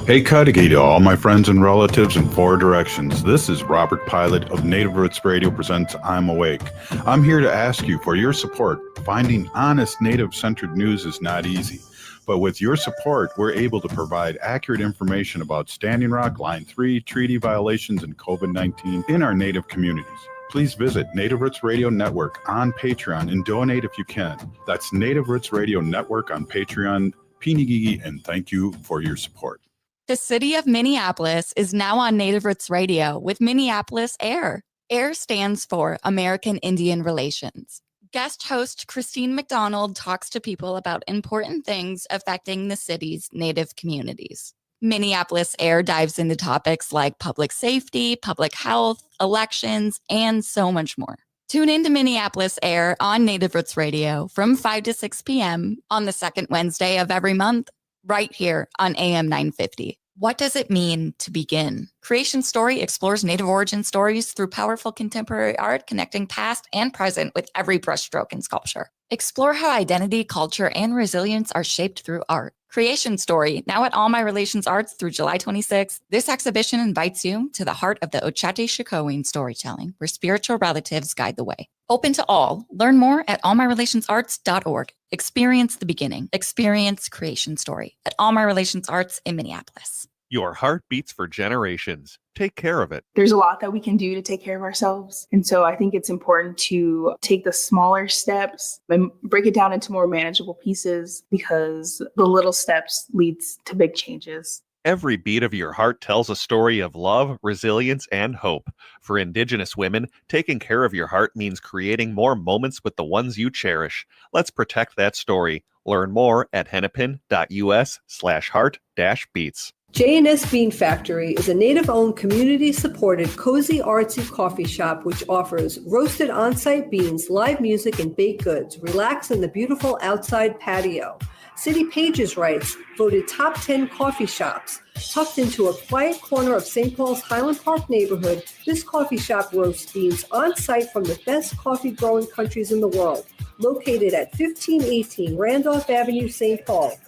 Hey Cudahy to all my friends and relatives in four directions. This is Robert Pilot of Native Roots Radio presents I'm Awake. I'm here to ask you for your support. Finding honest Native-centered news is not easy, but with your support, we're able to provide accurate information about Standing Rock, Line 3, treaty violations, and COVID-19 in our Native communities. Please visit Native Roots Radio Network on Patreon and donate if you can. That's Native Roots Radio Network on Patreon. Pinigigi, and thank you for your support. The city of Minneapolis is now on Native Roots Radio with Minneapolis AIR. AIR stands for American Indian Relations. Guest host Christine McDonald talks to people about important things affecting the city's Native communities. Minneapolis AIR dives into topics like public safety, public health, elections, and so much more. Tune in to Minneapolis AIR on Native Roots Radio from 5 to 6 p.m. on the second Wednesday of every month, right here on AM 950. What does it mean to begin? Creation Story explores Native origin stories through powerful contemporary art, connecting past and present with every brushstroke in sculpture. Explore how identity, culture, and resilience are shaped through art. Creation Story, now at All My Relations Arts through July 26th. This exhibition invites you to the heart of the Ochate Shikowin storytelling, where spiritual relatives guide the way. Open to all. Learn more at allmyrelationsarts.org. Experience the beginning. Experience Creation Story at All My Relations Arts in Minneapolis. Your heart beats for generations. Take care of it. There's a lot that we can do to take care of ourselves. And so I think it's important to take the smaller steps and break it down into more manageable pieces, because the little steps leads to big changes. Every beat of your heart tells a story of love, resilience, and hope. For Indigenous women, taking care of your heart means creating more moments with the ones you cherish. Let's protect that story. Learn more at hennepin.us/heart-beats. J&S Bean Factory is a Native-owned, community-supported, cozy, artsy coffee shop which offers roasted on-site beans, live music, and baked goods. Relax in the beautiful outside patio. City Pages writes, voted top 10 coffee shops. Tucked into a quiet corner of St. Paul's Highland Park neighborhood, this coffee shop roasts beans on-site from the best coffee-growing countries in the world. Located at 1518 Randolph Avenue, St. Paul.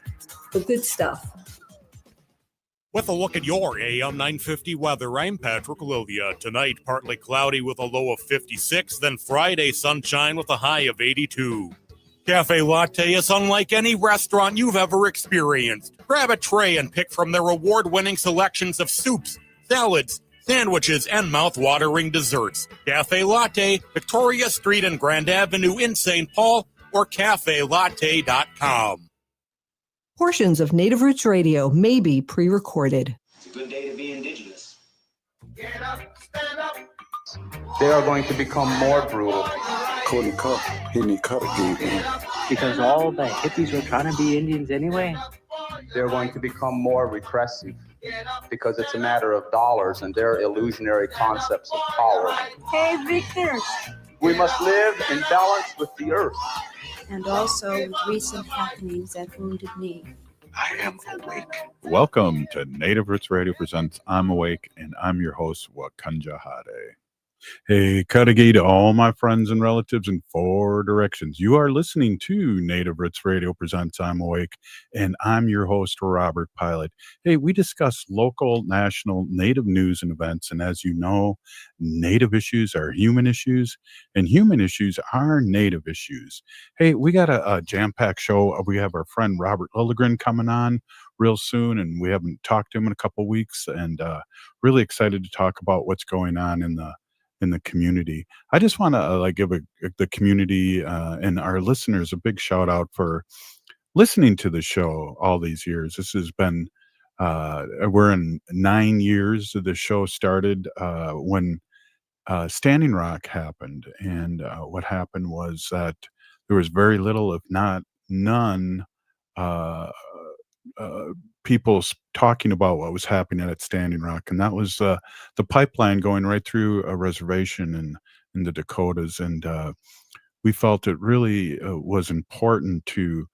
The good stuff. With a look at your AM 950 weather, I'm Patrick Lilia. Tonight, partly cloudy with a low of 56, then Friday, sunshine with a high of 82. Cafe Latte is unlike any restaurant you've ever experienced. Grab a tray and pick from their award-winning selections of soups, salads, sandwiches, and mouth-watering desserts. Cafe Latte, Victoria Street and Grand Avenue in St. Paul, or cafelatte.com. Portions of Native Roots Radio may be pre-recorded. It's a good day to be Indigenous. Get up, stand up. They are going to become more brutal. Because all the hippies were trying to be Indians anyway. They're going to become more repressive because it's a matter of dollars and their illusionary concepts of power. Hey, Victor. We must live in balance with the earth. And also with recent happenings at Wounded Knee. I am awake. Welcome to Native Roots Radio presents I'm Awake, and I'm your host, Wakanja Hade. Hey, Cudahy to all my friends and relatives in four directions. You are listening to Native Roots Radio presents I'm Awake, and I'm your host, Robert Pilot. Hey, we discuss local, national, Native news and events, and as you know, Native issues are human issues, and human issues are Native issues. Hey, we got a jam-packed show. We have our friend Robert Lilligren coming on real soon, and we haven't talked to him in a couple of weeks, and really excited to talk about what's going on in the community. I just want to give the community and our listeners a big shout out for listening to the show all these years. This has been, we're in 9 years. The show started when Standing Rock happened. And what happened was that there was very little, if not none, people talking about what was happening at Standing Rock, and that was the pipeline going right through a reservation in the Dakotas, and we felt it really was important to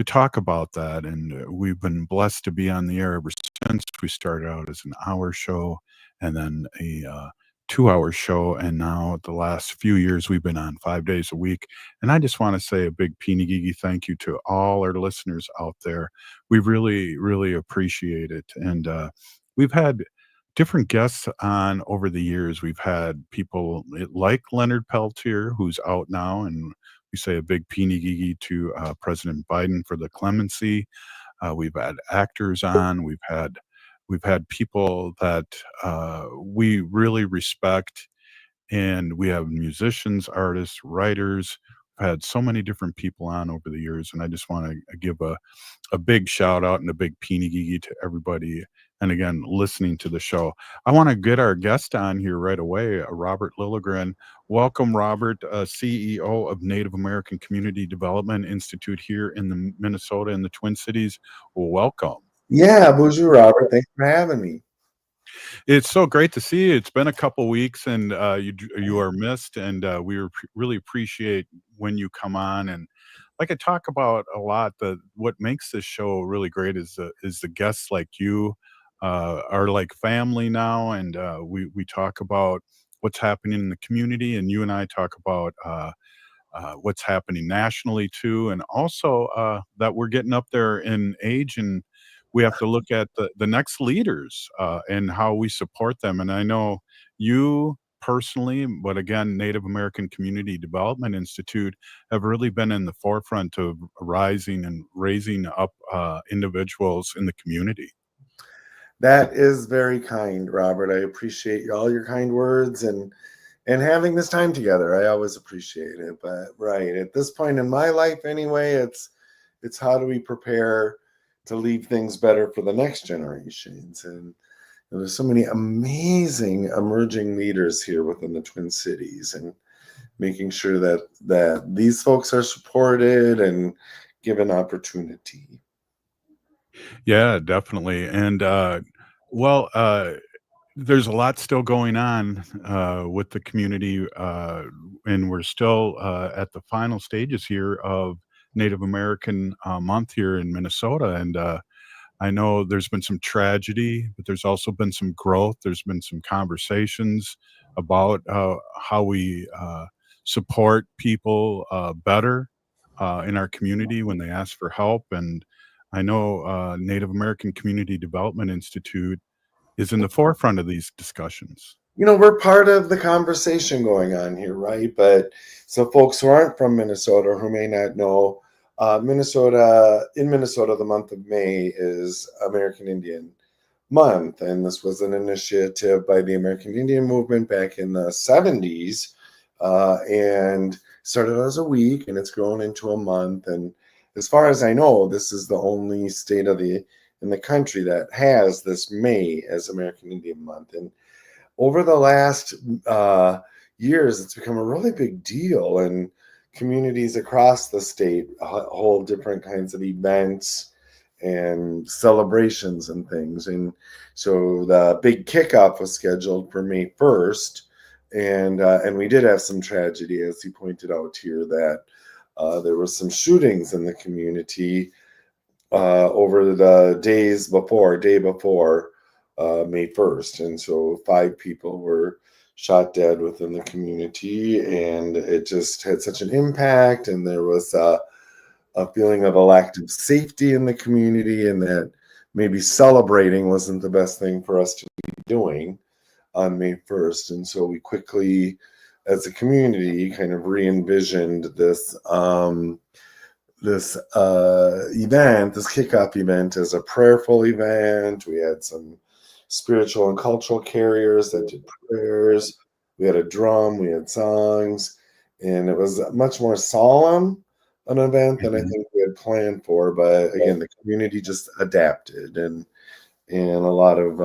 talk about that, and we've been blessed to be on the air ever since. We started out as an hour show, and then a 2-hour show, and now the last few years we've been on 5 days a week. And I just want to say a big peeny thank you to all our listeners out there. We really, really appreciate it. And we've had different guests on over the years. We've had people like Leonard Peltier, who's out now, and we say a big peeny to President Biden for the clemency. We've had actors on. We've had people that we really respect, and we have musicians, artists, writers. We've had so many different people on over the years, and I just want to give a big shout out and a big peeny to everybody. And again, listening to the show, I want to get our guest on here right away, Robert Lilligren. Welcome, Robert, CEO of Native American Community Development Institute here in the Minnesota in the Twin Cities. Welcome. Yeah, bonjour, Robert. Thanks for having me. It's so great to see you. It's been a couple weeks, and you are missed, and really appreciate when you come on. And like I talk about a lot, what makes this show really great is the guests like you are like family now, and we talk about what's happening in the community, and you and I talk about what's happening nationally too, and also that we're getting up there in age, and we have to look at the next leaders and how we support them. And I know you personally, but again, Native American Community Development Institute have really been in the forefront of rising and raising up individuals in the community. That is very kind, Robert. I appreciate all your kind words and having this time together. I always appreciate it. But right at this point in my life, anyway, it's how do we prepare to leave things better for the next generations? And there's so many amazing emerging leaders here within the Twin Cities, and making sure that these folks are supported and given opportunity. Yeah, definitely. And there's a lot still going on with the community, and we're still at the final stages here of Native American Month here in Minnesota. And I know there's been some tragedy, but there's also been some growth. There's been some conversations about how we support people better in our community when they ask for help. And I know Native American Community Development Institute is in the forefront of these discussions. We're part of the conversation going on here, right? But so folks who aren't from Minnesota, who may not know, in Minnesota, the month of May is American Indian Month. And this was an initiative by the American Indian movement back in the 70s, and started as a week, and it's grown into a month. And as far as I know, this is the only state in the country that has this May as American Indian Month. And over the last years, it's become a really big deal, and communities across the state hold different kinds of events and celebrations and things. And so the big kickoff was scheduled for May 1st, and we did have some tragedy, as you pointed out here, that there were some shootings in the community over the day before May 1st. And so 5 people were shot dead within the community, and it just had such an impact. And there was a feeling of a lack of safety in the community, and that maybe celebrating wasn't the best thing for us to be doing on May 1st. And so we quickly, as a community, kind of re-envisioned this event, this kickoff event, as a prayerful event. We had some spiritual and cultural carriers that did prayers. We had a drum, we had songs, and it was much more solemn an event than I think we had planned for. But again, the community just adapted, and a lot of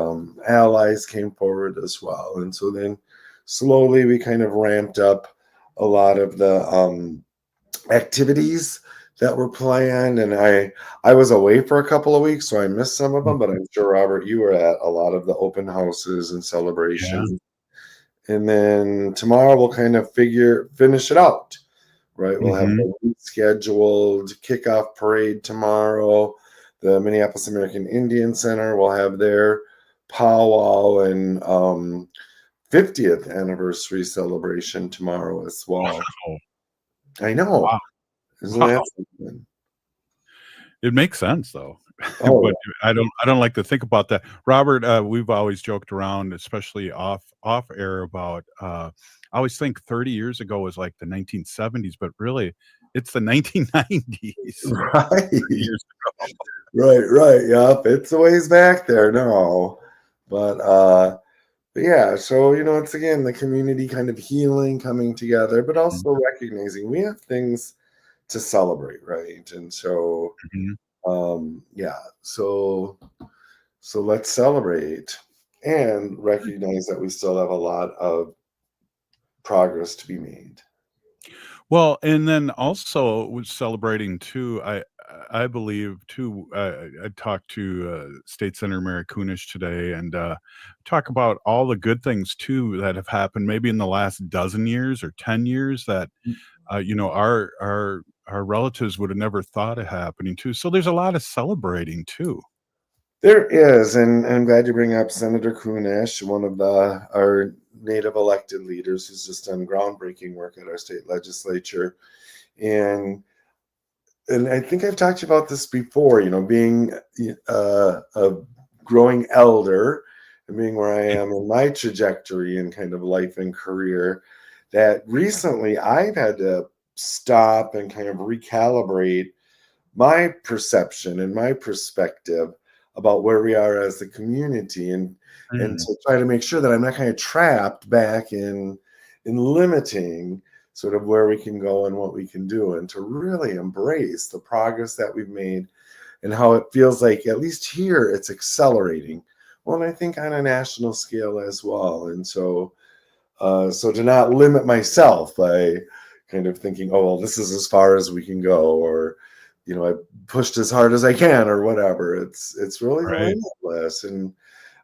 allies came forward as well. And so then slowly we kind of ramped up a lot of the activities that were planned. And I was away for a couple of weeks, so I missed some of them, but I'm sure, Robert, you were at a lot of the open houses and celebrations. Yeah. And then tomorrow we'll kind of finish it out, right? We'll have a scheduled kickoff parade tomorrow. The Minneapolis American Indian Center will have their powwow and 50th anniversary celebration tomorrow as well. Wow. I know. Wow. Isn't Wow. that something? It makes sense though. Oh, But I don't like to think about that. Robert, we've always joked around, especially off air about I always think 30 years ago was like the 1970s, but really it's the 1990s. right. 30 years ago. Right. Yep. It's a ways back there now. But yeah, so it's again the community kind of healing, coming together, but also recognizing we have things to celebrate, right? And so yeah, so let's celebrate and recognize that we still have a lot of progress to be made. Well, and then also with celebrating too, I believe too. I talked to State Senator Mary Kunesh today, and talk about all the good things too that have happened, maybe in the last dozen years or 10 years that our relatives would have never thought of happening too. So there's a lot of celebrating too. There is, and I'm glad you bring up Senator Kunesh, one of our Native elected leaders who's just done groundbreaking work at our state legislature. And I think I've talked to you about this before, being a growing elder and being where I am in my trajectory and kind of life and career, that recently I've had to stop and kind of recalibrate my perception and my perspective about where we are as a community, and to try to make sure that I'm not kind of trapped back in limiting sort of where we can go and what we can do, and to really embrace the progress that we've made and how it feels like, at least here, it's accelerating. Well, and I think on a national scale as well. And so to not limit myself by kind of thinking, oh, well, this is as far as we can go, or I pushed as hard as I can, or whatever. It's really limitless, and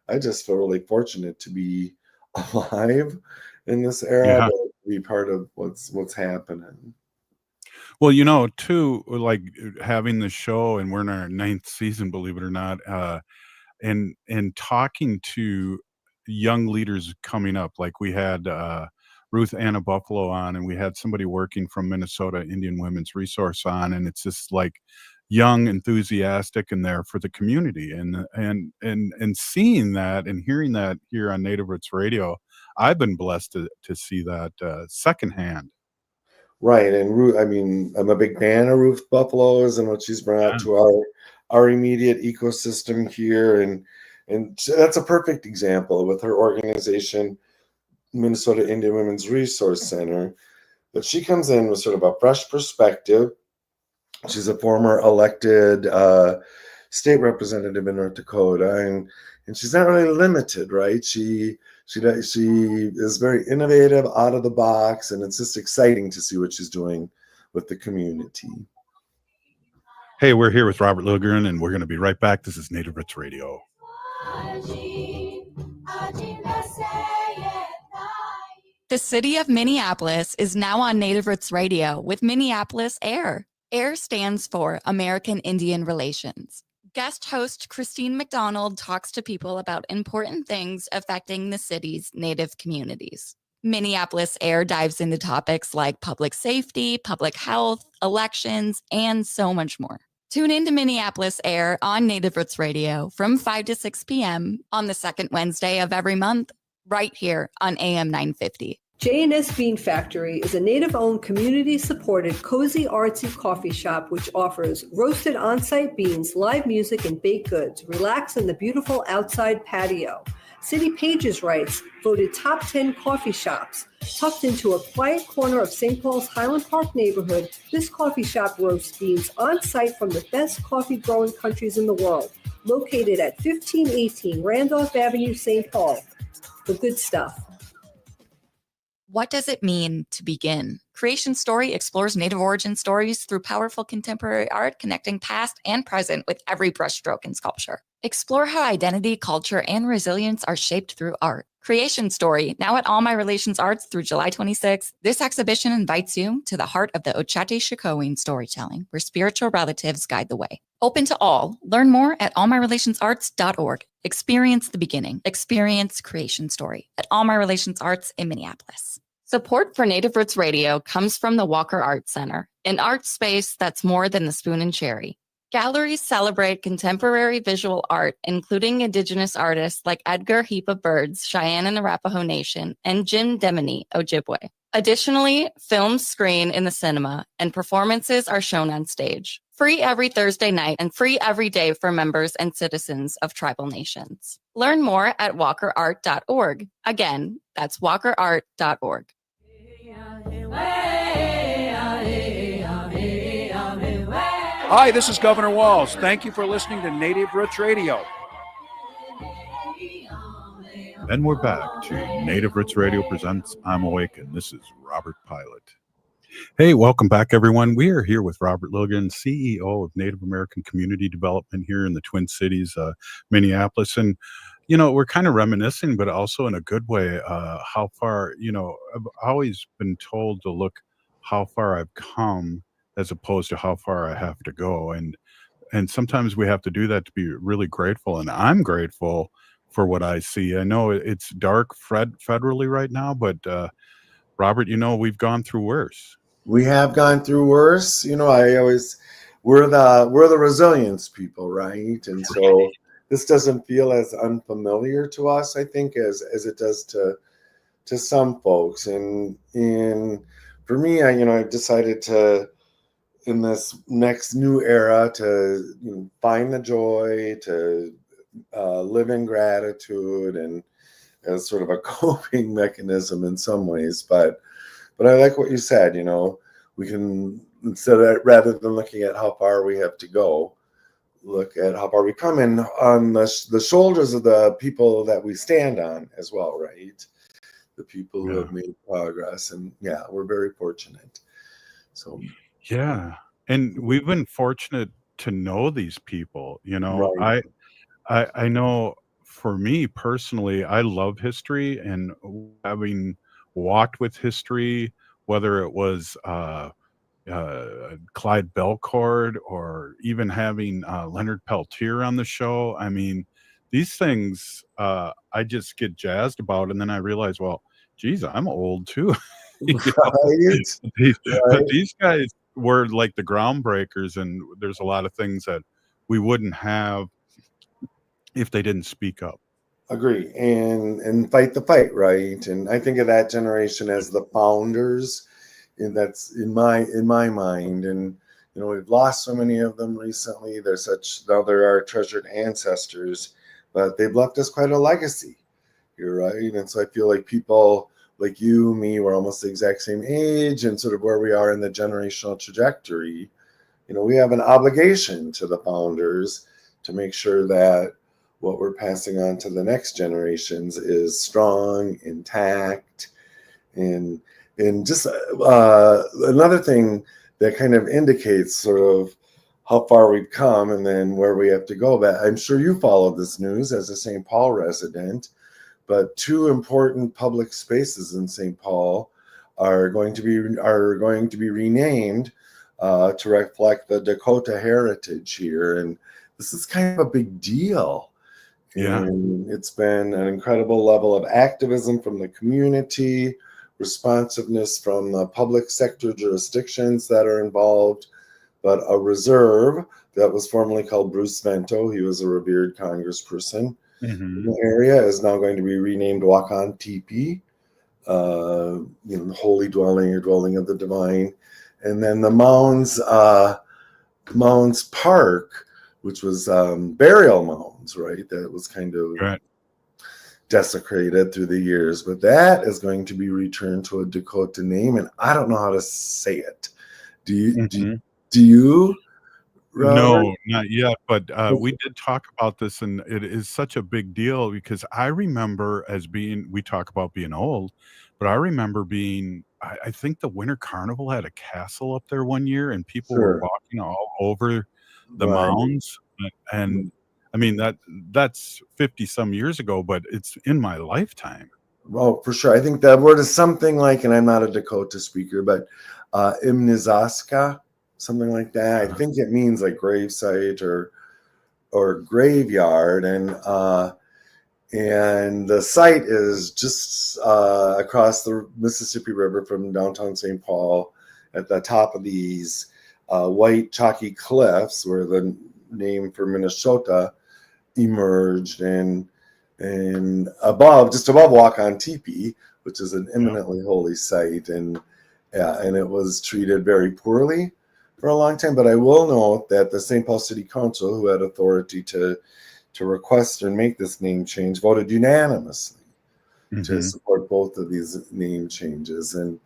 I just feel really fortunate to be alive in this era, to be part of what's happening. Well, too, like having the show, and we're in our 9th season, believe it or not, and talking to young leaders coming up, like we had Ruth Anna Buffalo on, and we had somebody working from Minnesota Indian Women's Resource on, and it's just like young, enthusiastic, and there for the community, and seeing that and hearing that here on Native Roots Radio, I've been blessed to see that secondhand. Right, and Ruth, I mean, I'm a big fan of Ruth Buffalo's and what she's brought to our immediate ecosystem here, and that's a perfect example with her organization, Minnesota Indian Women's Resource Center, that she comes in with sort of a fresh perspective. She's a former elected state representative in North Dakota, and she's not really limited, right? She is very innovative, out of the box, and it's just exciting to see what she's doing with the community. Hey, we're here with Robert Lilligren, and we're going to be right back. This is Native Roots Radio. The city of Minneapolis is now on Native Roots Radio with Minneapolis AIR. AIR stands for American Indian Relations. Guest host Christine McDonald talks to people about important things affecting the city's Native communities. Minneapolis AIR dives into topics like public safety, public health, elections, and so much more. Tune in to Minneapolis AIR on Native Roots Radio from 5 to 6 p.m. on the second Wednesday of every month, right here on AM 950. J&S Bean Factory is a Native-owned, community-supported, cozy, artsy coffee shop which offers roasted on-site beans, live music, and baked goods. Relax in the beautiful outside patio. City Pages writes, voted top 10 coffee shops. Tucked into a quiet corner of St. Paul's Highland Park neighborhood, this coffee shop roasts beans on-site from the best coffee-growing countries in the world. Located at 1518 Randolph Avenue, St. Paul. The good stuff. What does it mean to begin? Creation Story explores Native origin stories through powerful contemporary art, connecting past and present with every brushstroke in sculpture. Explore how identity, culture, and resilience are shaped through art. Creation Story, now at All My Relations Arts through July 26th. This exhibition invites you to the heart of the Ochate Shikoin storytelling, where spiritual relatives guide the way. Open to all. Learn more at allmyrelationsarts.org. Experience the beginning. Experience Creation Story at All My Relations Arts in Minneapolis. Support for Native Roots Radio comes from the Walker Art Center, an art space that's more than the spoon and cherry. Galleries celebrate contemporary visual art, including Indigenous artists like Edgar Heap of Birds, Cheyenne and Arapaho Nation, and Jim Demini, Ojibwe. Additionally, films screen in the cinema, and performances are shown on stage. Free every Thursday night and free every day for members and citizens of tribal nations. Learn more at walkerart.org. Again, that's walkerart.org. Hi, this is Governor Walls. Thank you for listening to Native Roots Radio. And we're back to Native Roots Radio presents I'm Awake, and this is Robert Pilot. Hey, welcome back, everyone. We are here with Robert Lilligren, CEO of Native American Community Development here in the Twin Cities, Minneapolis. And, you know, we're kind of reminiscing, but also in a good way, how far, you know, I've always been told to look how far I've come as opposed to how far I have to go. And sometimes we have to do that to be really grateful. And I'm grateful for what I see. I know it's dark federally right now, but Robert, you know, we've gone through worse. We have gone through worse. You know, we're the resilience people, right? And so this doesn't feel as unfamiliar to us, I think, as it does to some folks. And for me, I've decided to, in this next new era, to find the joy, to live in gratitude, and as sort of a coping mechanism in some ways. But I like what you said. You know, we can, rather than looking at how far we have to go, look at how far we come in on the shoulders of the people that we stand on as well, right? The people who have made progress, and we're very fortunate. So. Yeah. And we've been fortunate to know these people, you know. Right. I know for me personally, I love history, and having walked with history, whether it was Clyde Belcourt or even having Leonard Peltier on the show. I mean, these things I just get jazzed about, and then I realize, well, geez, I'm old too. But these guys were like the groundbreakers, and there's a lot of things that we wouldn't have if they didn't speak up. Agree. And fight the fight, right? And I think of that generation as the founders, and that's in my mind. And you know, we've lost so many of them recently. Now they're our treasured ancestors, but they've left us quite a legacy. You're right. And so I feel like people like you, me, we're almost the exact same age, and sort of where we are in the generational trajectory. You know, we have an obligation to the founders to make sure that what we're passing on to the next generations is strong, intact. And just another thing that kind of indicates sort of how far we've come and then where we have to go. But I'm sure you followed this news as a St. Paul resident, but two important public spaces in St. Paul are going to be renamed to reflect the Dakota heritage here. And this is kind of a big deal. Yeah. And it's been an incredible level of activism from the community, responsiveness from the public sector jurisdictions that are involved, but a reserve that was formerly called Bruce Vento, he was a revered congressperson in the area, is now going to be renamed Wakan Tipi, holy dwelling or dwelling of the divine. And then the Mounds Park, which was burial mounds, right? That was kind of desecrated through the years, but that is going to be returned to a Dakota name, and I don't know how to say it. Do you? Robert? No, not yet. But we did talk about this, and it is such a big deal because I remember we talk about being old, but I remember being, I think the Winter Carnival had a castle up there one year, and people were walking all over the mounds. And I mean, that's 50 some years ago, but it's in my lifetime. Well, for sure. I think that word is something like, and I'm not a Dakota speaker, but Imnizaska, something like that. I think it means like gravesite or graveyard, and the site is just across the Mississippi River from downtown St. Paul, at the top of these white chalky cliffs, where the name for Minnesota emerged, and above, just above Walk-On Teepee, which is an eminently holy site, and it was treated very poorly for a long time. But I will note that the St. Paul City Council, who had authority to request and make this name change, voted unanimously to support both of these name changes. And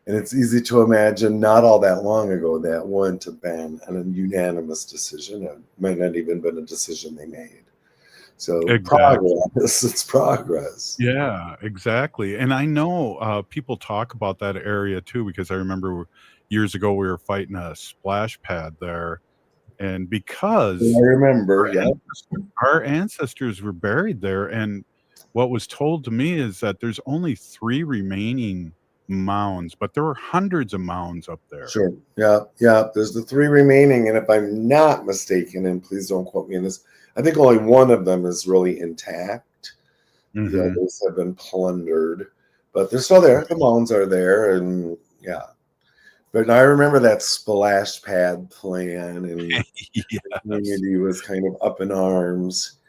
it's easy to imagine not all that long ago that wouldn't have been a unanimous decision. It might not even been a decision they made. So progress, it's progress. Yeah, exactly. And I know people talk about that area too, because I remember years ago we were fighting a splash pad there. And because I remember, our ancestors were buried there. And what was told to me is that there's only 3 remaining mounds, but there were hundreds of mounds up there. Sure. Yeah. There's the 3 remaining. And if I'm not mistaken, and please don't quote me on this, I think only one of them is really intact. The others have been plundered, but they're still there. The mounds are there, and But I remember that splash pad plan, and the community was kind of up in arms.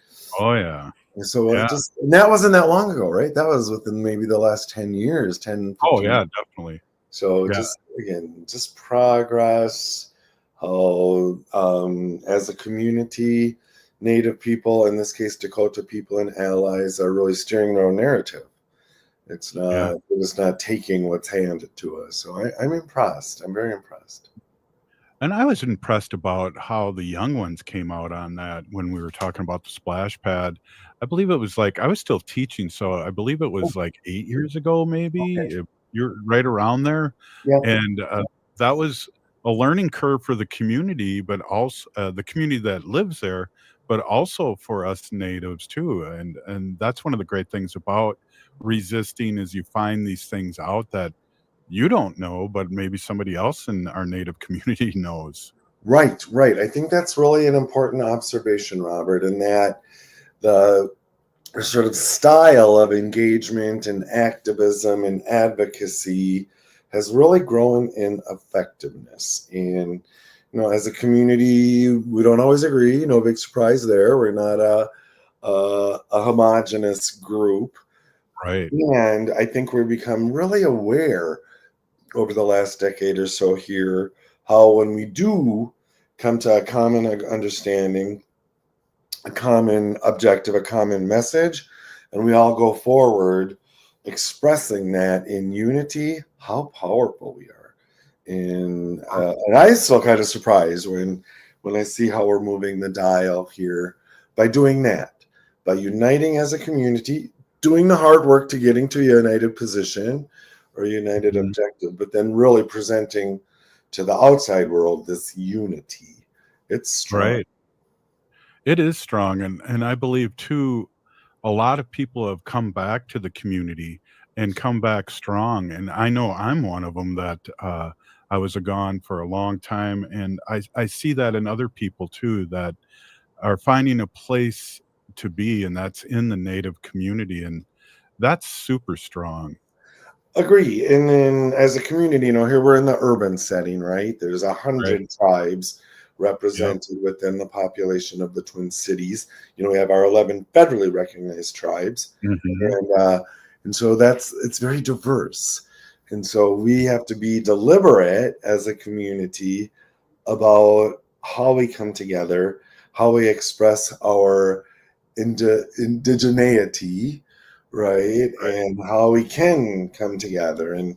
Oh yeah. And so and that wasn't that long ago, right? That was within maybe the last 10 years, 10. 15 Oh yeah, definitely. So just progress. How as a community, Native people, in this case Dakota people and allies, are really steering their own narrative. It's not it's not taking what's handed to us. So I'm impressed. I'm very impressed. And I was impressed about how the young ones came out on that when we were talking about the splash pad. I believe it was like, I was still teaching, so I believe it was like 8 years ago, maybe. You're right around there. And that was a learning curve for the community, but also the community that lives there, but also for us natives too. And that's one of the great things about resisting, is you find these things out that you don't know, but maybe somebody else in our native community knows. Right. I think that's really an important observation, Robert, in that the sort of style of engagement and activism and advocacy has really grown in effectiveness. And as a community, we don't always agree. No big surprise there. We're not a homogenous group. Right. And I think we've become really aware over the last decade or so here how, when we do come to a common understanding, a common objective, a common message, and we all go forward expressing that in unity, how powerful we are. And I still kind of surprised when I see how we're moving the dial here by doing that, by uniting as a community, doing the hard work to getting to a united position or united objective, but then really presenting to the outside world this unity. It's strong. Right. It is strong. And I believe too, a lot of people have come back to the community and come back strong. And I know I'm one of them that I was gone for a long time. And I see that in other people too, that are finding a place to be, and that's in the native community. And that's super strong. Agree. And then as a community, here we're in the urban setting, right? There's 100 tribes represented within the population of the Twin Cities. We have our 11 federally recognized tribes. And so it's very diverse. And so we have to be deliberate as a community about how we come together, how we express our indigeneity, right? And how we can come together. And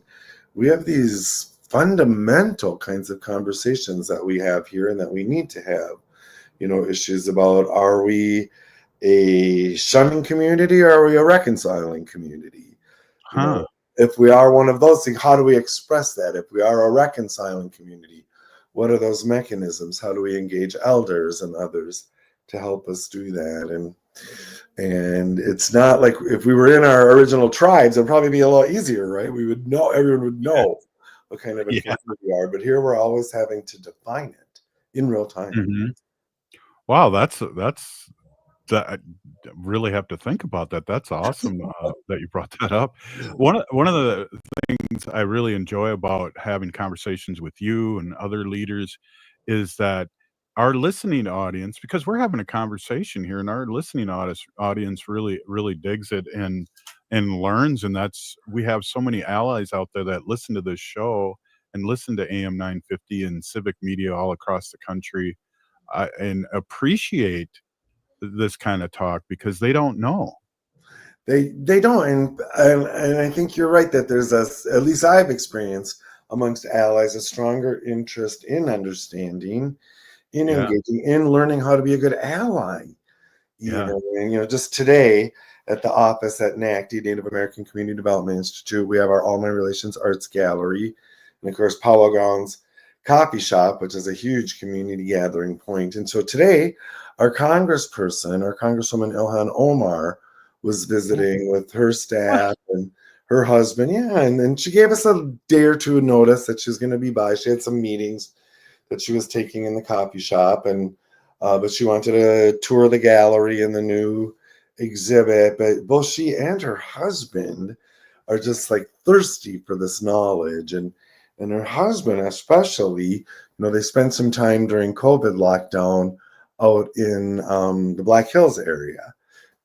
we have these fundamental kinds of conversations that we have here and that we need to have. Issues about, are we a shunning community or are we a reconciling community? If we are one of those things, how do we express that? If we are a reconciling community, what are those mechanisms? How do we engage elders and others to help us do that? And And it's not like if we were in our original tribes, it'd probably be a lot easier, right? We would know, everyone would know what kind of a community we are. But here we're always having to define it in real time. Mhm. Wow, that's that. I really have to think about that. That's awesome that you brought that up. One of the things I really enjoy about having conversations with you and other leaders is that our listening audience, because we're having a conversation here, and our listening audience really digs it and learns, and that's we have so many allies out there that listen to this show and listen to AM 950 and civic media all across the country, and appreciate this kind of talk because they don't know. They don't, and I think you're right that there's at least I've experienced amongst allies a stronger interest in understanding, in engaging, in learning how to be a good ally. You know, and just today at the office at NACD, Native American Community Development Institute, we have our All My Relations Arts Gallery, and of course Powell Grounds Coffee Shop, which is a huge community gathering point. And so today, our congressperson, our Congresswoman Ilhan Omar, was visiting with her staff and her husband. And then she gave us a day or two notice that she was going to be by. She had some meetings that she was taking in the coffee shop, and but she wanted to tour the gallery and the new exhibit. But both she and her husband are just like thirsty for this knowledge, and her husband especially, they spent some time during COVID lockdown out in the Black Hills area.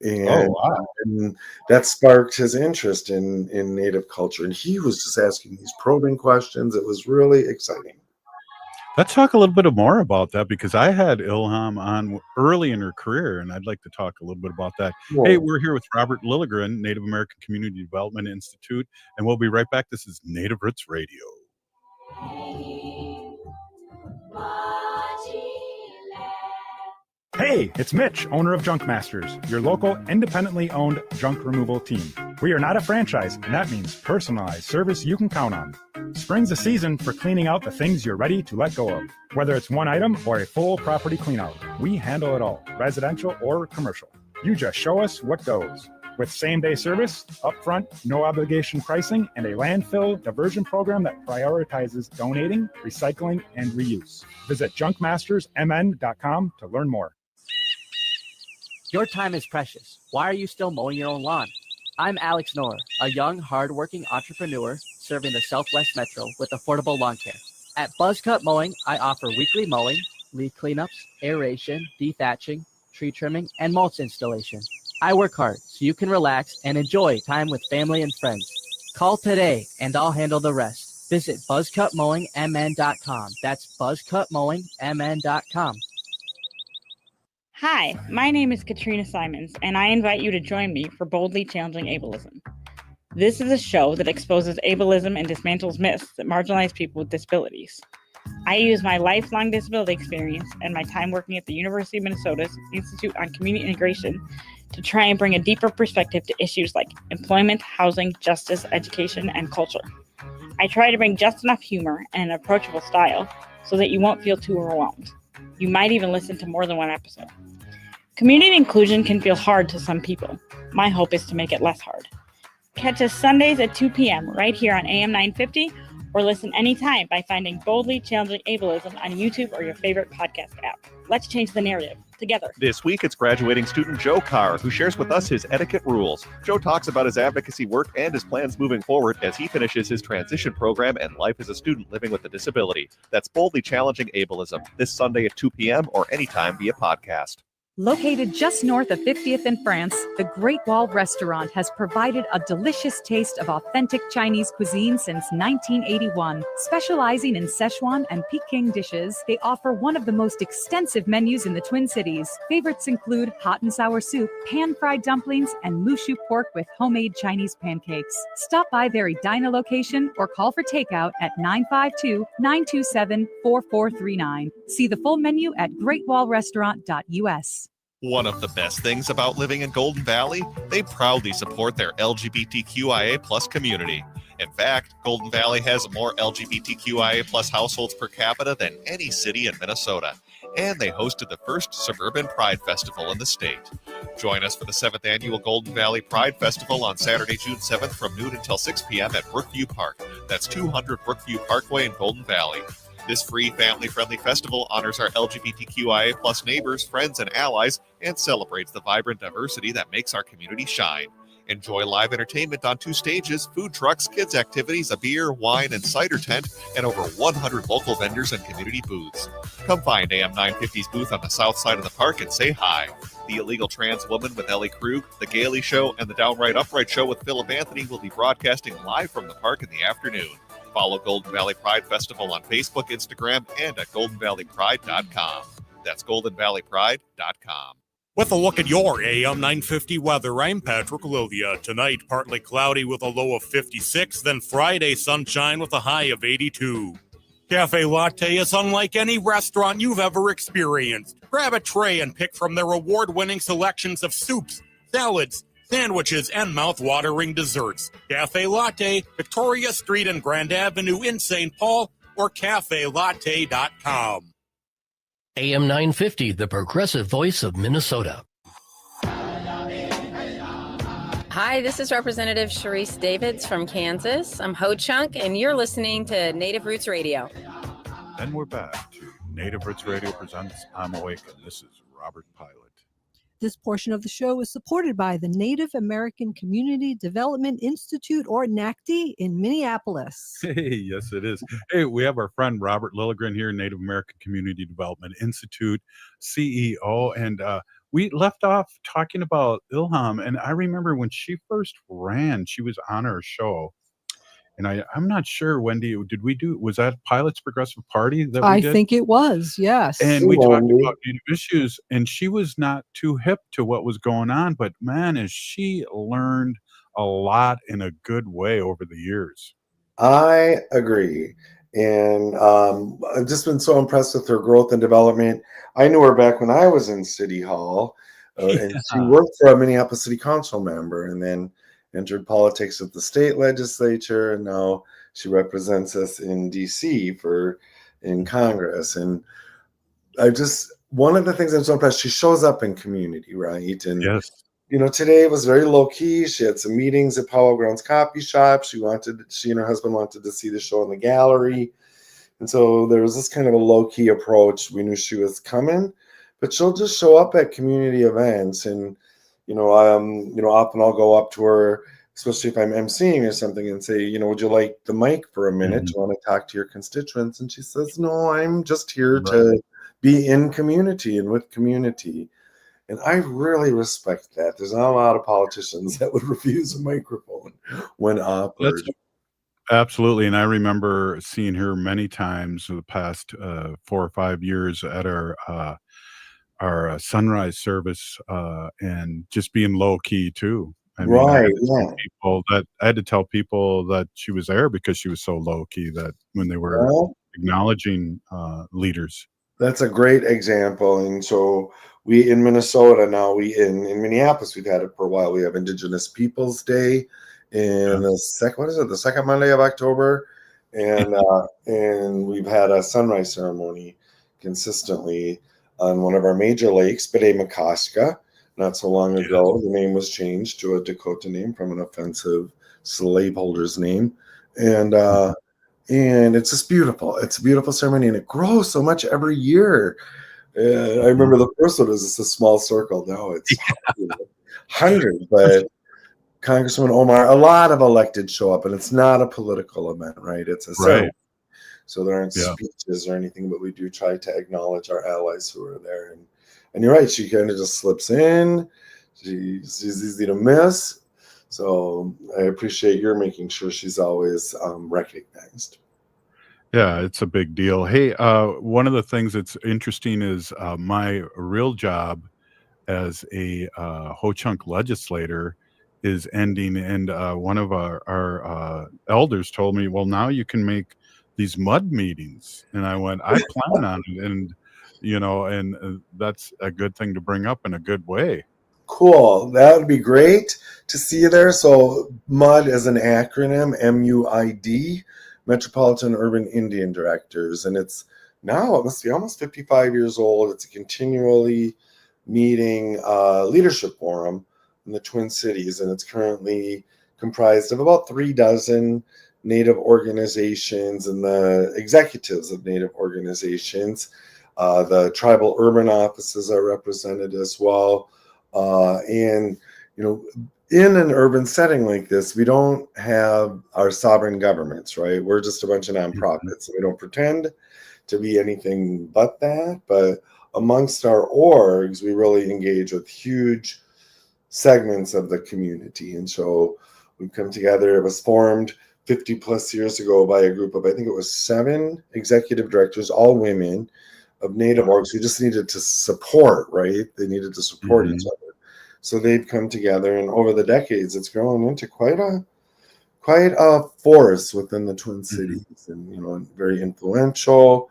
And that sparked his interest in Native culture. And he was just asking these probing questions. It was really exciting. Let's talk a little bit more about that, because I had Ilham on early in her career, and I'd like to talk a little bit about that. Whoa. Hey, we're here with Robert Lilligren, Native American Community Development Institute, and we'll be right back. This is Native Roots Radio. Hey, it's Mitch, owner of Junk Masters, your local independently owned junk removal team. We are not a franchise, and that means personalized service you can count on. Spring's a season for cleaning out the things you're ready to let go of. Whether it's one item or a full property cleanout, we handle it all, residential or commercial. You just show us what goes. With same-day service, upfront, no obligation pricing, and a landfill diversion program that prioritizes donating, recycling, and reuse. Visit junkmastersmn.com to learn more. Your time is precious. Why are you still mowing your own lawn? I'm Alex Knorr, a young, hardworking entrepreneur serving the Southwest Metro with affordable lawn care. At Buzzcut Mowing, I offer weekly mowing, leaf cleanups, aeration, dethatching, tree trimming, and mulch installation. I work hard so you can relax and enjoy time with family and friends. Call today and I'll handle the rest. Visit buzzcutmowingmn.com. That's buzzcutmowingmn.com. Hi, my name is Katrina Simons, and I invite you to join me for Boldly Challenging Ableism. This is a show that exposes ableism and dismantles myths that marginalize people with disabilities. I use my lifelong disability experience and my time working at the University of Minnesota's Institute on Community Integration to try and bring a deeper perspective to issues like employment, housing, justice, education, and culture. I try to bring just enough humor and an approachable style so that you won't feel too overwhelmed. You might even listen to more than one episode. Community inclusion can feel hard to some people. My hope is to make it less hard. Catch us Sundays at 2 p.m. right here on AM 950, or listen anytime by finding Boldly Challenging Ableism on YouTube or your favorite podcast app. Let's change the narrative together. This week, it's graduating student Joe Carr, who shares with us his etiquette rules. Joe talks about his advocacy work and his plans moving forward as he finishes his transition program and life as a student living with a disability. That's Boldly Challenging Ableism, this Sunday at 2 p.m. or anytime via podcast. Located just north of 50th in France, the Great Wall Restaurant has provided a delicious taste of authentic Chinese cuisine since 1981. Specializing in Szechuan and Peking dishes, they offer one of the most extensive menus in the Twin Cities. Favorites include hot and sour soup, pan-fried dumplings, and mushu pork with homemade Chinese pancakes. Stop by their Edina location or call for takeout at 952-927-4439. See the full menu at greatwallrestaurant.us. One of the best things about living in Golden Valley, they proudly support their LGBTQIA plus community. In fact, Golden Valley has more LGBTQIA plus households per capita than any city in Minnesota. and they hosted the first Suburban Pride Festival in the state. Join us for the 7th Annual Golden Valley Pride Festival on Saturday, June 7th from noon until 6 p.m. at Brookview Park. That's 200 Brookview Parkway in Golden Valley. This free, family-friendly festival honors our LGBTQIA+ neighbors, friends, and allies, and celebrates the vibrant diversity that makes our community shine. Enjoy live entertainment on 2 stages, food trucks, kids' activities, a beer, wine, and cider tent, and over 100 local vendors and community booths. Come find AM 950's booth on the south side of the park and say hi. The Illegal Trans Woman with Ellie Krug, The Gailey Show, and The Downright Upright Show with Philip Anthony will be broadcasting live from the park in the afternoon. Follow Golden Valley Pride Festival on Facebook, Instagram, and at goldenvalleypride.com. That's goldenvalleypride.com. With a look at your AM 950 weather, I'm Patrick Lilia. Tonight, partly cloudy with a low of 56, then Friday, sunshine with a high of 82. Cafe Latte is unlike any restaurant you've ever experienced. Grab a tray and pick from their award-winning selections of soups, salads, sandwiches, and mouth-watering desserts. Cafe Latte, Victoria Street and Grand Avenue in St. Paul, or cafelatte.com. AM 950, the progressive voice of Minnesota. Hi, this is Representative Sharice Davids from Kansas. I'm Ho Chunk, and you're listening to Native Roots Radio. And we're back to Native Roots Radio presents I'm Awake, and this is Robert Pilot. This portion of the show is supported by the Native American Community Development Institute, or NACD, in Minneapolis. Hey, yes, it is. Hey, we have our friend Robert Lilligren here, Native American Community Development Institute CEO, and we left off talking about Ilham, and I remember when she first ran, she was on our show. And I'm not sure, Wendy, was that Pilot's Progressive Party that we I did? think it was, yes. And we talked about Native issues, and she was not too hip to what was going on, but man, has she learned a lot in a good way over the years. I agree. And I've just been so impressed with her growth and development. I knew her back when I was in City Hall, and she worked for a Minneapolis City Council member, and then entered politics with the state legislature, and now she represents us in DC in Congress. And one of the things I'm so impressed, she shows up in community, right? And yes, today was very low key. She had some meetings at Powell Grounds Coffee Shop. She and her husband wanted to see the show in the gallery, and so there was this kind of a low key approach. We knew she was coming, but she'll just show up at community events and. Often I'll go up to her, especially if I'm emceeing or something, and say, would you like the mic for a minute? Do you want to talk to your constituents? And she says, no, I'm just here to be in community and with community. And I really respect that. There's not a lot of politicians that would refuse a microphone when offered. Absolutely. And I remember seeing her many times in the past 4 or 5 years at our sunrise service, and just being low key too. I had to tell people that she was there because she was so low key that when they were acknowledging leaders. That's a great example. And so we in Minnesota now, in Minneapolis, we've had it for a while. We have Indigenous Peoples Day in the second Monday of October, and we've had a sunrise ceremony consistently on one of our major lakes, Bede-Makaska. Not so long ago, the name was changed to a Dakota name from an offensive slaveholder's name. And it's just beautiful. It's a beautiful ceremony, and it grows so much every year. I remember the first one was just a small circle. Now it's hundreds, but Congressman Omar, a lot of elected show up, and it's not a political event, right? It's a ceremony. So there aren't speeches or anything, but we do try to acknowledge our allies who are there. And you're right, she kind of just slips in. She's easy to miss. So I appreciate your making sure she's always recognized. Yeah, it's a big deal. Hey, one of the things that's interesting is my real job as a Ho-Chunk legislator is ending. And one of our elders told me, well, now you can make these mud meetings. And I went, I plan on it. And, and that's a good thing to bring up in a good way. Cool. That would be great to see you there. So MUD is an acronym, MUID, Metropolitan Urban Indian Directors. And it's now it must be almost 55 years old. It's a continually meeting leadership forum in the Twin Cities, and it's currently comprised of about 36 Native organizations and the executives of Native organizations. The tribal urban offices are represented as well. And, in an urban setting like this, we don't have our sovereign governments, right? We're just a bunch of nonprofits. We don't pretend to be anything but that. But amongst our orgs, we really engage with huge segments of the community. And so we come together. It was formed 50 plus years ago by a group of, I think it was 7 executive directors, all women of Native orgs who just needed to support, right? They needed to support each other. So they'd come together, and over the decades, it's grown into quite a force within the Twin Cities, and very influential.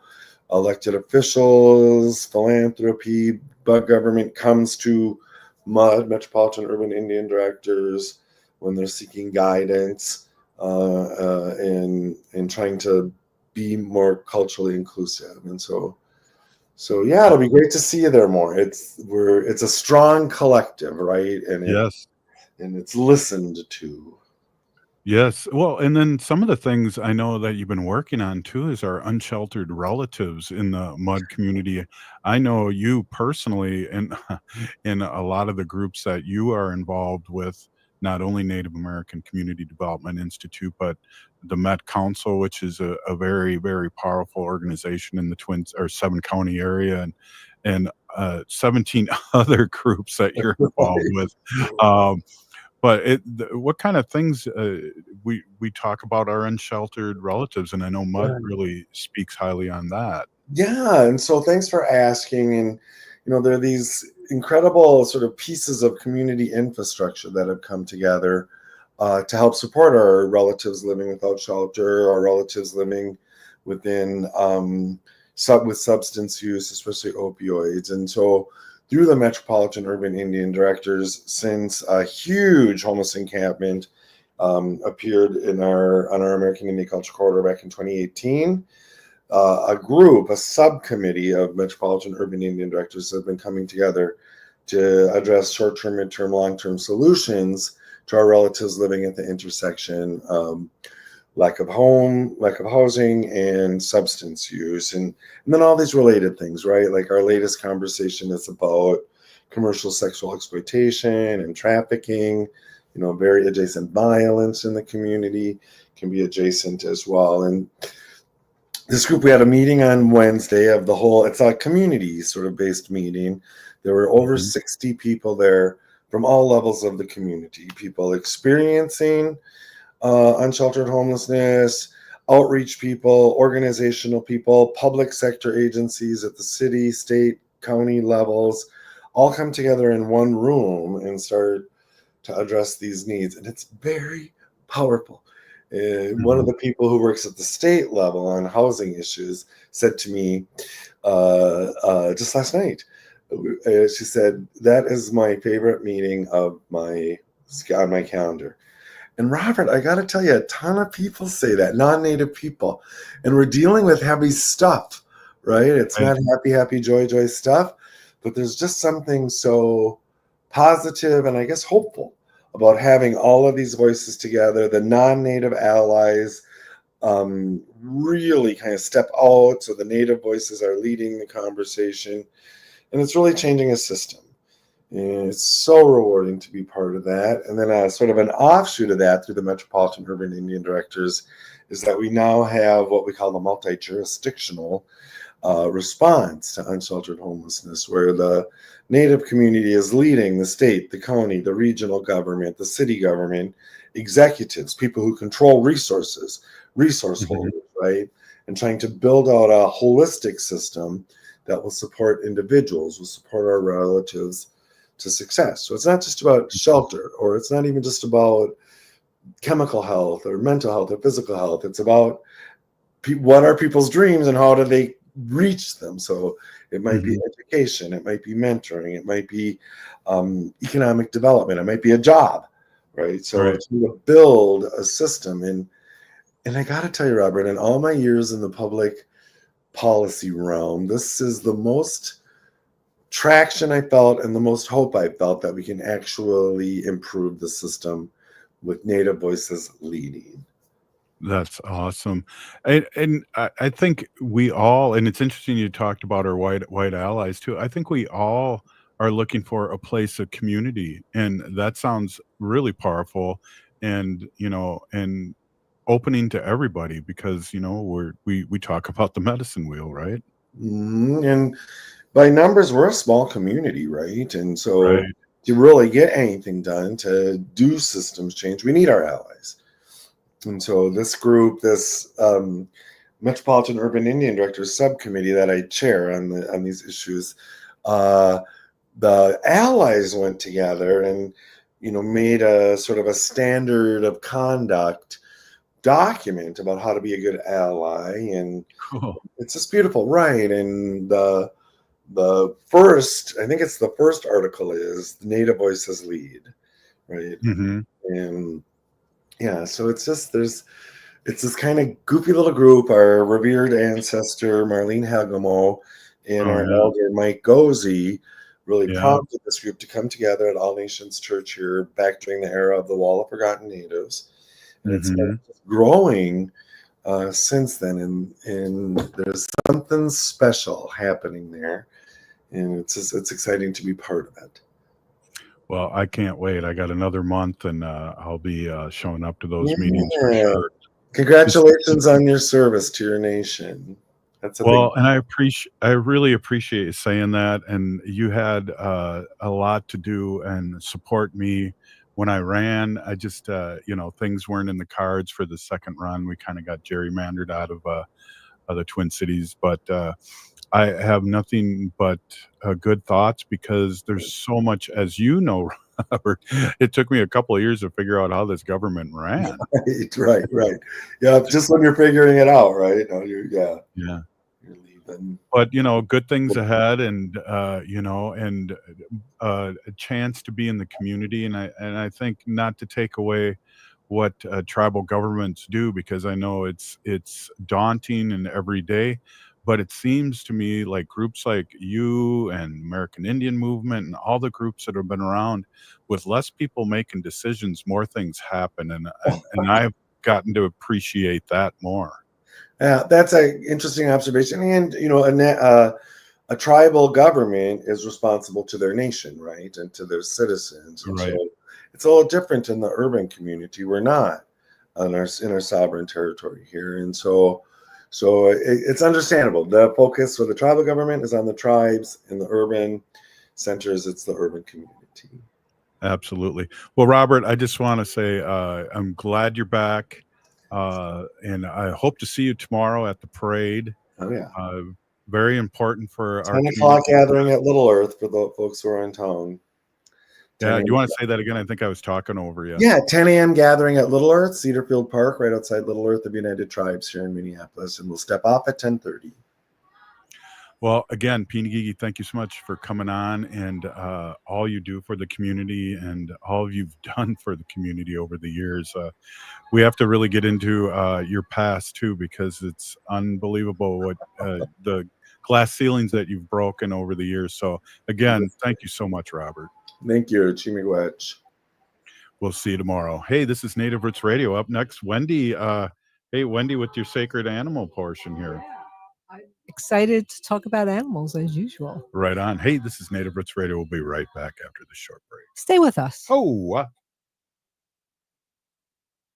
Elected officials, philanthropy, but government comes to MUD, Metropolitan Urban Indian Directors, when they're seeking guidance in trying to be more culturally inclusive. And so yeah, it'll be great to see you there more. It's a strong collective, right? And Yes. And it's listened to. Yes. Well, and then some of the things I know that you've been working on too is our unsheltered relatives in the mud community. I know you personally, and in a lot of the groups that you are involved with, not only Native American Community Development Institute, but the Met Council, which is a very, very powerful organization in the Twins or 7-county area, and 17 other groups that you're involved with. But what kind of things we talk about our unsheltered relatives, and I know Mud really speaks highly on that. Yeah, and so thanks for asking. And there are these incredible sort of pieces of community infrastructure that have come together to help support our relatives living without shelter, our relatives living within with substance use, especially opioids. And so through the Metropolitan Urban Indian Directors, since a huge homeless encampment appeared on our American Indian Culture Corridor back in 2018, a subcommittee of Metropolitan Urban Indian Directors have been coming together to address short-term, mid-term, long-term solutions to our relatives living at the intersection, lack of housing, and substance use. And then all these related things, right? Like our latest conversation is about commercial sexual exploitation and trafficking, very adjacent violence in the community can be adjacent as well. And this group, we had a meeting on Wednesday of the whole, it's a community sort of based meeting. There were over 60 people there from all levels of the community, people experiencing unsheltered homelessness, outreach people, organizational people, public sector agencies at the city, state, county levels, all come together in one room and start to address these needs. And it's very powerful. One of the people who works at the state level on housing issues said to me just last night, she said, that is my favorite meeting on my calendar. And Robert, I got to tell you, a ton of people say that, non-Native people. And we're dealing with heavy stuff, right? It's not happy, joy stuff. But there's just something so positive and I guess hopeful about having all of these voices together, the non-Native allies really kind of step out. So the Native voices are leading the conversation. And it's really changing a system. And it's so rewarding to be part of that. And then sort of an offshoot of that through the Metropolitan Urban Indian Directors is that we now have what we call the multi-jurisdictional response to unsheltered homelessness, where the Native community is leading the state, the county, the regional government, the city government, executives, people who control resources, resource holders, right? And trying to build out a holistic system that will support individuals, will support our relatives to success. So it's not just about shelter, or it's not even just about chemical health or mental health or physical health. It's about what are people's dreams and how do they reach them. So it might be education, it might be mentoring, it might be economic development, it might be a job, right? So to build a system. And I got to tell you, Robert, in all my years in the public policy realm, this is the most traction I felt and the most hope I felt that we can actually improve the system with Native voices leading. That's awesome. And I think we all, and it's interesting you talked about our white allies too. I think we all are looking for a place of community, and that sounds really powerful and, and opening to everybody because, we talk about the medicine wheel, right? And by numbers, we're a small community, right? And so Right. to really get anything done, to do systems change, we need our allies. And so this group, this Metropolitan Urban Indian Directors Subcommittee that I chair on these issues, the allies went together and made a sort of a standard of conduct document about how to be a good ally, and Cool. it's just beautiful, right? And the first, I think it's the first article is the Native Voices Lead, right? Mm-hmm. And yeah, so it's this kind of goofy little group. Our revered ancestor Marlene Hagamo and our elder Mike Gozy really prompted this group to come together at All Nations Church here back during the era of the Wall of Forgotten Natives. And it's been growing since then, and there's something special happening there, and it's exciting to be part of it. Well, I can't wait. I got another month, and I'll be showing up to those meetings for sure. Congratulations on your service to your nation. That's a Well, big. and I really appreciate you saying that. And you had a lot to do and support me when I ran. I just, things weren't in the cards for the second run. We kind of got gerrymandered out of the Twin Cities, but I have nothing but good thoughts because there's so much, as you know, Robert. It took me a couple of years to figure out how this government ran. Right. Yeah, just when you're figuring it out, right? Yeah. You're leaving. But good things ahead, and a chance to be in the community, and I think not to take away what tribal governments do, because I know it's daunting and every day. But it seems to me like groups like you and American Indian Movement and all the groups that have been around, with less people making decisions, more things happen, and I've gotten to appreciate that more. Yeah, that's an interesting observation. And a tribal government is responsible to their nation, right, and to their citizens. And Right. so it's a little different in the urban community. We're not in our sovereign territory here, and so it's understandable. The focus for the tribal government is on the tribes. In the urban centers, it's the urban community. Absolutely. Well, Robert, I just want to say I'm glad you're back, and I hope to see you tomorrow at the parade. Oh yeah. Very important for our 10 o'clock gathering at Little Earth for the folks who are in town. Yeah, you want to say that again? I think I was talking over you. Yeah, 10 a.m. gathering at Little Earth, Cedarfield Park, right outside Little Earth of United Tribes here in Minneapolis, and we'll step off at 10:30. Well, again, Pinagigi, thank you so much for coming on, and all you do for the community and all you've done for the community over the years. We have to really get into your past too, because it's unbelievable what the glass ceilings that you've broken over the years. So again, thank you so much, Robert. Thank you. Chimiwech. We'll see you tomorrow. Hey, this is Native Roots Radio. Up next, Wendy. Hey, Wendy, with your sacred animal portion here. Excited to talk about animals as usual. Right on. Hey, this is Native Roots Radio. We'll be right back after the short break. Stay with us. Oh,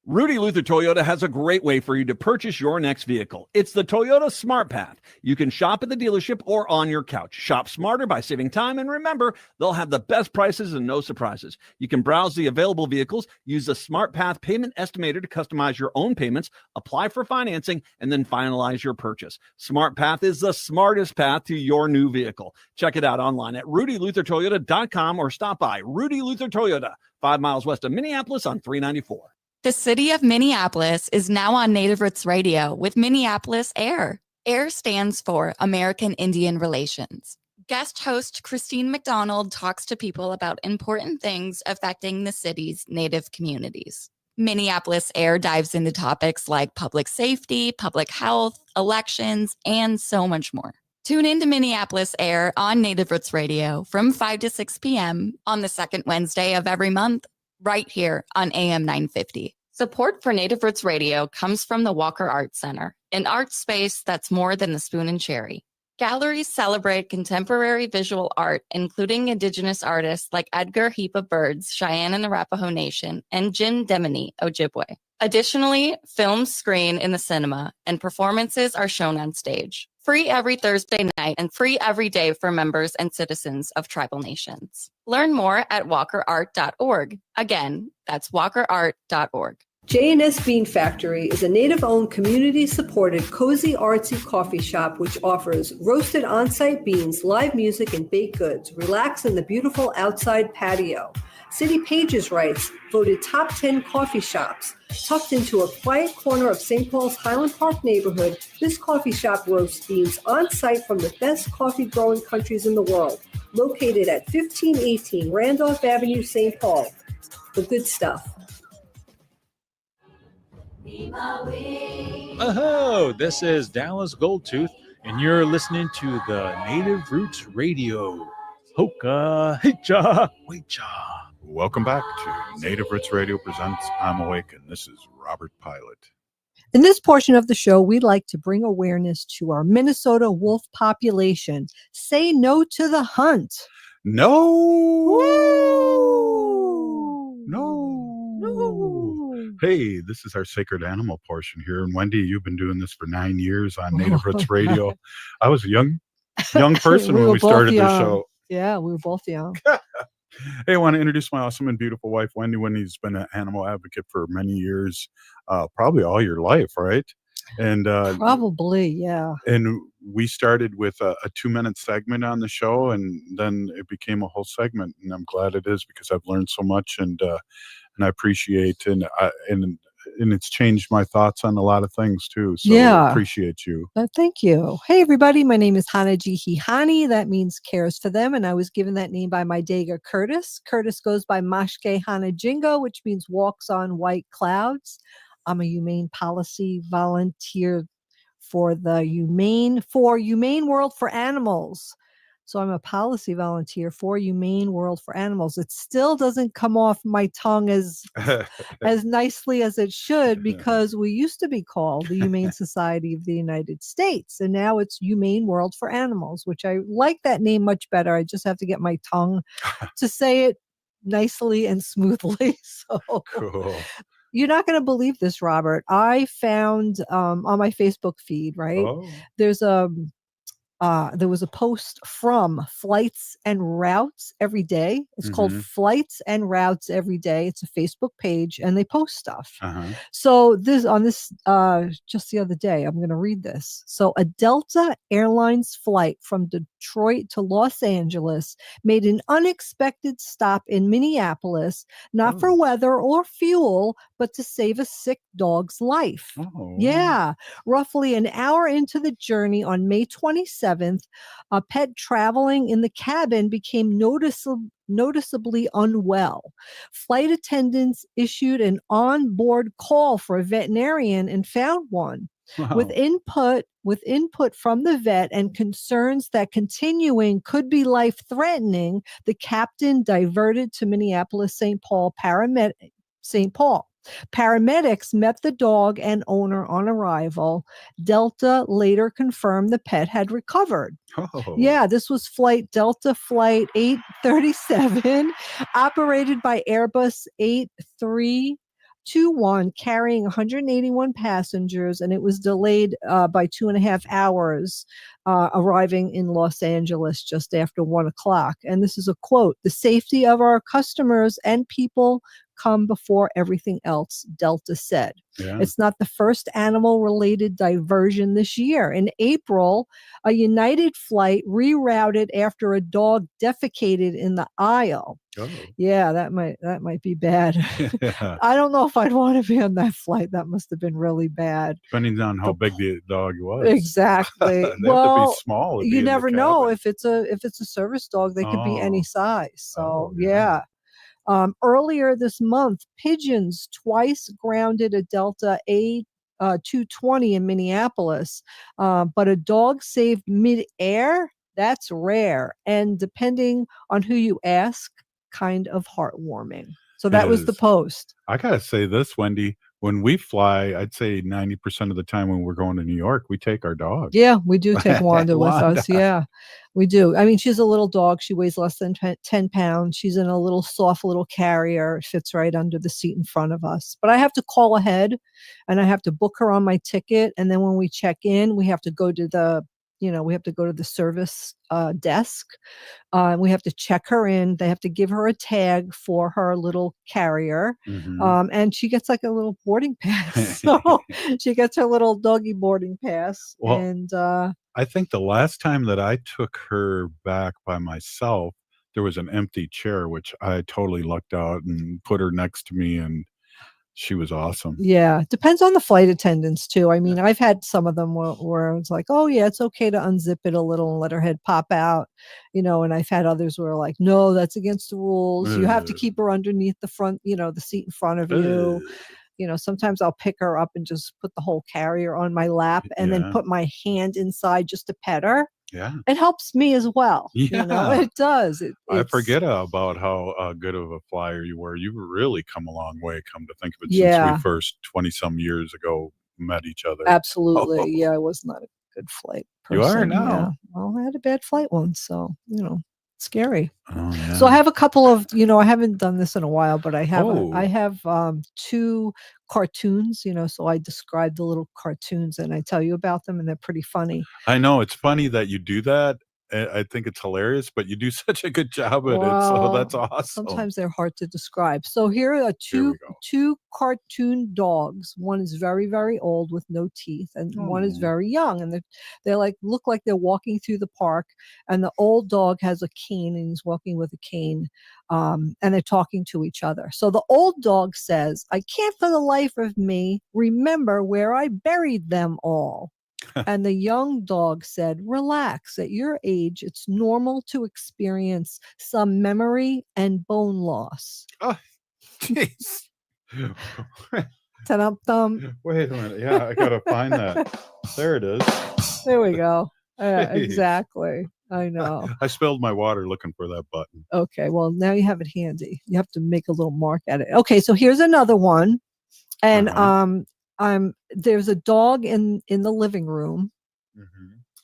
Rudy Luther Toyota has a great way for you to purchase your next vehicle. It's the Toyota Smart Path. You can shop at the dealership or on your couch. Shop smarter by saving time, and remember, they'll have the best prices and no surprises. You can browse the available vehicles, use the Smart Path payment estimator to customize your own payments, apply for financing, and then finalize your purchase. Smart Path is the smartest path to your new vehicle. Check it out online at rudyluthertoyota.com or stop by Rudy Luther Toyota, 5 miles west of Minneapolis on 394. The city of Minneapolis is now on Native Roots Radio with Minneapolis AIR. AIR stands for American Indian Relations. Guest host Christine McDonald talks to people about important things affecting the city's Native communities. Minneapolis Air dives into topics like public safety, public health, elections, and so much more. Tune in to Minneapolis Air on Native Roots Radio from 5 to 6 p.m. on the second Wednesday of every month, right here on AM 950. Support for Native Roots Radio comes from the Walker Arts Center, an art space that's more than the spoon and cherry. Galleries celebrate contemporary visual art, including Indigenous artists like Edgar Heap of Birds, Cheyenne and Arapaho Nation, and Jim Demini, Ojibwe. Additionally, films screen in the cinema, and performances are shown on stage. Free every Thursday night and free every day for members and citizens of tribal nations. Learn more at walkerart.org. Again, that's walkerart.org. J&S Bean Factory is a native-owned, community-supported, cozy, artsy coffee shop which offers roasted on-site beans, live music, and baked goods. Relax in the beautiful outside patio. City Pages writes, voted top 10 coffee shops. Tucked into a quiet corner of St. Paul's Highland Park neighborhood, this coffee shop roasts beans on-site from the best coffee-growing countries in the world. Located at 1518 Randolph Avenue, St. Paul. The good stuff. Oh, this is Dallas Goldtooth, and you're listening to the Native Roots Radio. Hoka, hicha, wecha. Welcome back to Native Roots Radio presents I'm Awake, and this is Robert Pilot. In this portion of the show, we'd like to bring awareness to our Minnesota wolf population. Say no to the hunt. No. Woo! No. No. Hey, this is our sacred animal portion here. And Wendy, you've been doing this for 9 years on Native Roots Radio. I was a young person when we started the show. Yeah, we were both young. Hey, I want to introduce my awesome and beautiful wife, Wendy. Wendy's been an animal advocate for many years, probably all your life, right? And probably, yeah. And we started with a 2-minute segment on the show, and then it became a whole segment. And I'm glad it is because I've learned so much, and I appreciate and it's changed my thoughts on a lot of things too. So I appreciate you. Thank you. Hey, everybody. My name is Hanaji Hihani. That means cares for them. And I was given that name by my Dega Curtis. Curtis goes by Mashke Hanajingo, which means walks on white clouds. I'm a humane policy volunteer for the Humane World for Animals. So I'm a policy volunteer for Humane World for Animals. It still doesn't come off my tongue as nicely as it should, because we used to be called the Humane Society of the United States, and now it's Humane World for Animals, which I like that name much better. I just have to get my tongue to say it nicely and smoothly. So cool. You're not going to believe this, Robert. I found on my Facebook feed, right? Oh. There was a post from Flights and Routes Every Day. It's called Flights and Routes Every Day. It's a Facebook page, and they post stuff. So just the other day, I'm going to read this. So a Delta Airlines flight from Detroit to Los Angeles made an unexpected stop in Minneapolis, not for weather or fuel, but to save a sick dog's life. Oh. Yeah. Roughly an hour into the journey on May 27th, a pet traveling in the cabin became noticeably unwell. Flight attendants issued an on-board call for a veterinarian and found one. Wow. With input from the vet and concerns that continuing could be life-threatening, the captain diverted to Minneapolis-St. Paul Paramedics met the dog and owner on arrival. Delta later confirmed the pet had recovered. Oh. Yeah, this was Delta Flight 837, operated by Airbus 8321, carrying 181 passengers, and it was delayed by 2.5 hours, arriving in Los Angeles just after 1 o'clock. And this is a quote: "The safety of our customers and people come before everything else," Delta said. Yeah. It's not the first animal-related diversion this year. In April, a United flight rerouted after a dog defecated in the aisle. Oh. Yeah, that might be bad. Yeah. I don't know if I'd want to be on that flight. That must have been really bad. Depending on how big the dog was. Exactly. They have to be small. You never know if it's a service dog. They could be any size. So yeah. Earlier this month, pigeons twice grounded a Delta A220 in Minneapolis, but a dog saved mid-air. That's rare, and depending on who you ask, kind of heartwarming. So that was the post. I gotta say this, Wendy. When we fly, I'd say 90% of the time when we're going to New York, we take our dog. Yeah, we do take Wanda with us. Yeah, we do. I mean, she's a little dog. She weighs less than 10 pounds. She's in a little soft little carrier. It fits right under the seat in front of us. But I have to call ahead and I have to book her on my ticket. And then when we check in, we have to go to the service desk. We have to check her in. They have to give her a tag for her little carrier. And she gets like a little boarding pass. So she gets her little doggy boarding pass. Well, and I think the last time that I took her back by myself, there was an empty chair, which I totally lucked out and put her next to me, and she was awesome. Yeah, depends on the flight attendants too. I mean, I've had some of them where it's like, oh yeah, it's okay to unzip it a little and let her head pop out, and I've had others where like, no, that's against the rules. You have to keep her underneath the front, the seat in front of you. Sometimes I'll pick her up and just put the whole carrier on my lap and then put my hand inside just to pet her. Yeah. It helps me as well. Yeah. It does. I forget about how good of a flyer you were. You've really come a long way, come to think of it, since we first 20-some years ago met each other. Absolutely. Yeah, I was not a good flight person. You are now. Yeah. Well, I had a bad flight once, so, scary. Oh, yeah. So I have a couple of, I haven't done this in a while, but I have two cartoons, so I describe the little cartoons and I tell you about them, and they're pretty funny. I know it's funny that you do that. I think it's hilarious, but you do such a good job at it. So that's awesome. Sometimes they're hard to describe. So here are two cartoon dogs. One is very, very old with no teeth, and one is very young. And they look like they're walking through the park. And the old dog has a cane, and he's walking with a cane. And they're talking to each other. So the old dog says, "I can't for the life of me remember where I buried them all." And the young dog said, "Relax. At your age, it's normal to experience some memory and bone loss." Oh, jeez. Ta-dum-dum. Wait a minute. Yeah, I got to find that. There it is. There we go. Exactly. I know. I spilled my water looking for that button. Okay. Well, now you have it handy. You have to make a little mark at it. Okay. So here's another one. And there's a dog in the living room,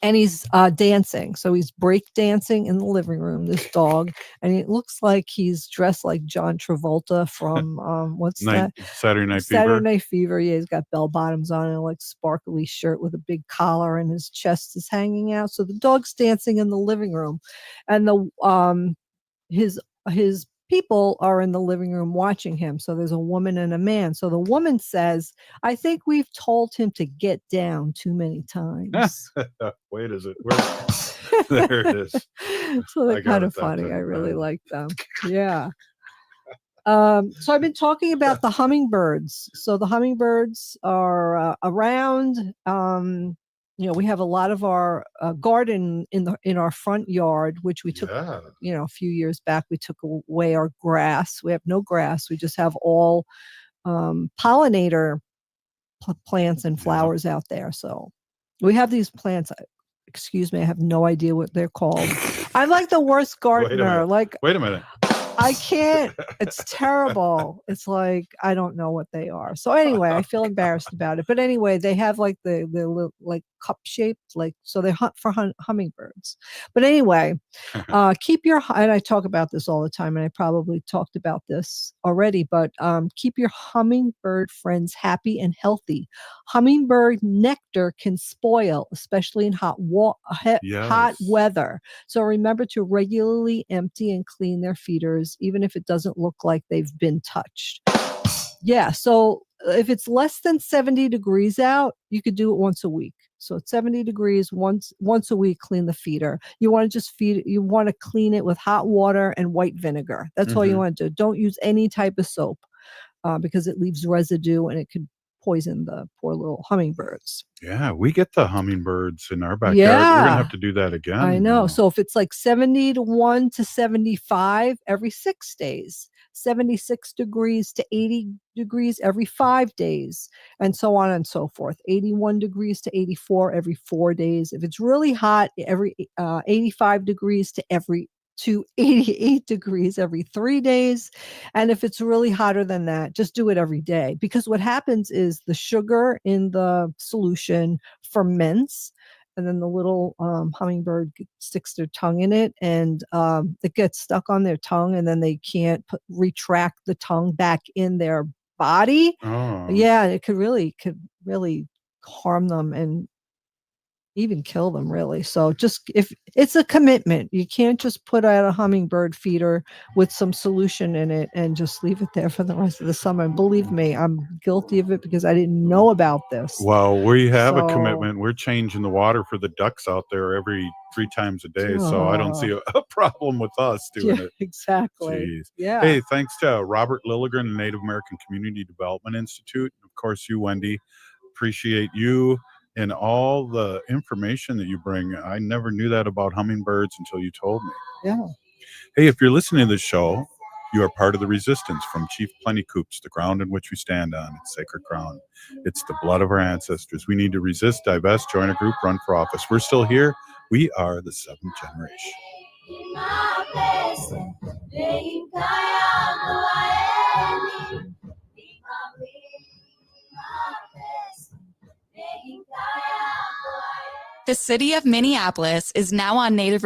and he's dancing. So he's break dancing in the living room, this dog, and it looks like he's dressed like John Travolta from Saturday Night Fever. Saturday Night Fever. Yeah, he's got bell bottoms on and like sparkly shirt with a big collar, and his chest is hanging out. So the dog's dancing in the living room, and his people are in the living room watching him. So there's a woman and a man. So the woman says, "I think we've told him to get down too many times." Wait, is it? There it is. So they're kind of funny. I really like them. Yeah. So I've been talking about the hummingbirds. So the hummingbirds are around. We have a lot of our garden in our front yard, which we took, a few years back. We took away our grass. We have no grass. We just have all pollinator plants and flowers out there. So we have these plants. Excuse me, I have no idea what they're called. I'm like the worst gardener. Wait a minute. I can't. It's terrible. It's like, I don't know what they are. So anyway, I feel embarrassed about it. But anyway, they have like the like cup shaped, so they hunt for hummingbirds. But anyway, and I talk about this all the time, and I probably talked about this already, but keep your hummingbird friends happy and healthy. Hummingbird nectar can spoil, especially in hot weather. So remember to regularly empty and clean their feeders, even if it doesn't look like they've been touched. Yeah, so if it's less than 70 degrees out, you could do it once a week. So at 70 degrees, once a week, clean the feeder. You want to just you want to clean it with hot water and white vinegar. That's all you want to do. Don't use any type of soap because it leaves residue and it could poison the poor little hummingbirds. Yeah, we get the hummingbirds in our backyard. Yeah. We're going to have to do that again. I know. So if it's like 71 to 75 every 6 days, 76 degrees to 80 degrees every 5 days, and so on and so forth. 81 degrees to 84 every 4 days. If it's really hot, every 85 degrees to 88 degrees every 3 days. And if it's really hotter than that, just do it every day. Because what happens is the sugar in the solution ferments, and then the little hummingbird sticks their tongue in it, and it gets stuck on their tongue, and then they can't retract the tongue back in their body. Oh. Yeah, it could really harm them and even kill them, really. So just, if it's a commitment, you can't just put out a hummingbird feeder with some solution in it and just leave it there for the rest of the summer. And believe me, I'm guilty of it because I didn't know about this. Well, we have a commitment. We're changing the water for the ducks out there every 3 times a day. So I don't see a problem with us doing it. Exactly. Jeez. Yeah. Hey, thanks to Robert Lilligren and Native American Community Development Institute. Of course, you, Wendy. Appreciate you and all the information that you bring. I never knew that about hummingbirds until you told me. Yeah. Hey, if you're listening to this show, you are part of the resistance from Chief Plentycoops, the ground in which we stand on. It's sacred ground. It's the blood of our ancestors. We need to resist, divest, join a group, run for office. We're still here. We are the 7th generation. The city of Minneapolis is now on Native